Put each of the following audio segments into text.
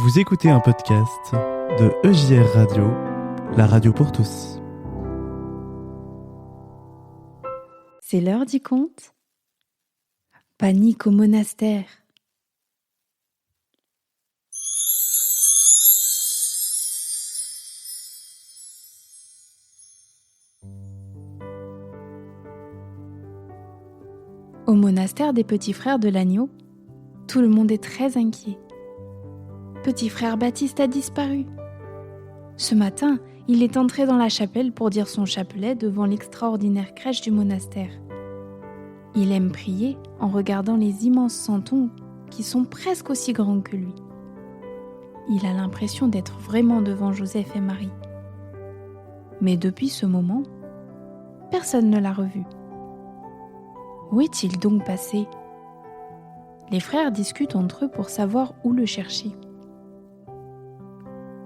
Vous écoutez un podcast de EJR Radio, la radio pour tous. C'est l'heure du conte. Panique au monastère. Au monastère des petits frères de l'agneau, tout le monde est très inquiet. Petit frère Baptiste a disparu. Ce matin, il est entré dans la chapelle pour dire son chapelet devant l'extraordinaire crèche du monastère. Il aime prier en regardant les immenses santons qui sont presque aussi grands que lui. Il a l'impression d'être vraiment devant Joseph et Marie. Mais depuis ce moment, personne ne l'a revu. Où est-il donc passé ? Les frères discutent entre eux pour savoir où le chercher.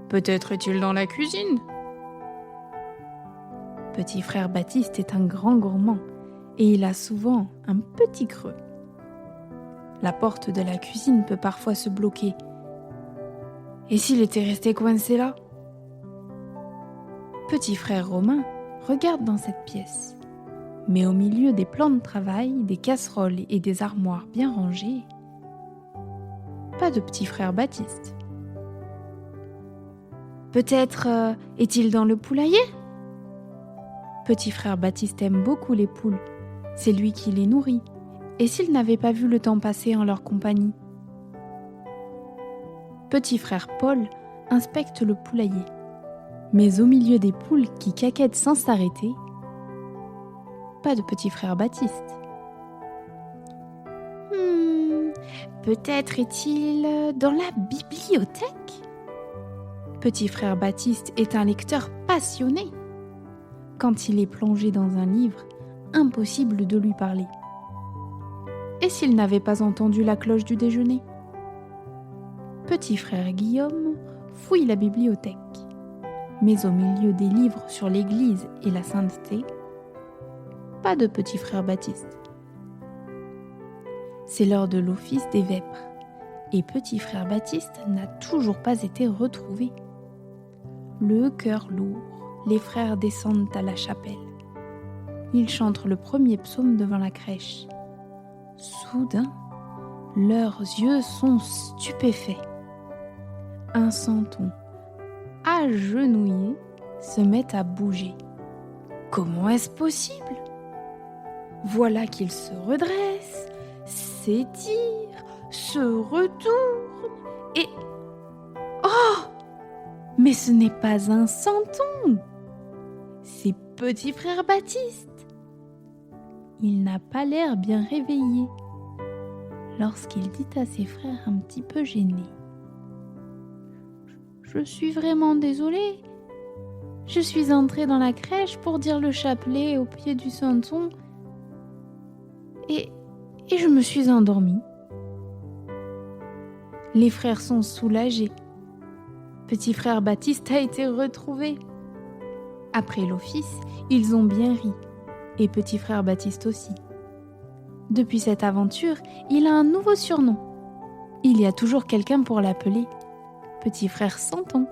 Peut-être est-il dans la cuisine ? Petit frère Baptiste est un grand gourmand et il a souvent un petit creux. La porte de la cuisine peut parfois se bloquer. Et s'il était resté coincé là ? Petit frère Romain regarde dans cette pièce. Mais au milieu des plans de travail, des casseroles et des armoires bien rangées, pas de petit frère Baptiste. Peut-être est-il dans le poulailler ? Petit frère Baptiste aime beaucoup les poules. C'est lui qui les nourrit. Et s'il n'avait pas vu le temps passer en leur compagnie ? Petit frère Paul inspecte le poulailler. Mais au milieu des poules qui caquettent sans s'arrêter, pas de petit frère Baptiste. Peut-être est-il dans la bibliothèque ? Petit frère Baptiste est un lecteur passionné. Quand il est plongé dans un livre, impossible de lui parler. Et s'il n'avait pas entendu la cloche du déjeuner ? Petit frère Guillaume fouille la bibliothèque. Mais au milieu des livres sur l'Église et la sainteté, pas de petit frère Baptiste. C'est l'heure de l'office des vêpres, et petit frère Baptiste n'a toujours pas été retrouvé. Le cœur lourd, les frères descendent à la chapelle. Ils chantent le premier psaume devant la crèche. Soudain, leurs yeux sont stupéfaits. Un santon, agenouillé, se met à bouger. Comment est-ce possible ? Voilà qu'il se redresse, s'étire, se retourne et... Oh ! Mais ce n'est pas un santon, c'est petit frère Baptiste. Il n'a pas l'air bien réveillé lorsqu'il dit à ses frères un petit peu gênés. Je suis vraiment désolé. Je suis entré dans la crèche pour dire le chapelet au pied du santon et je me suis endormi. Les frères sont soulagés. Petit frère Baptiste a été retrouvé. Après l'office, ils ont bien ri, et petit frère Baptiste aussi. Depuis cette aventure, il a un nouveau surnom. Il y a toujours quelqu'un pour l'appeler petit frère Santon.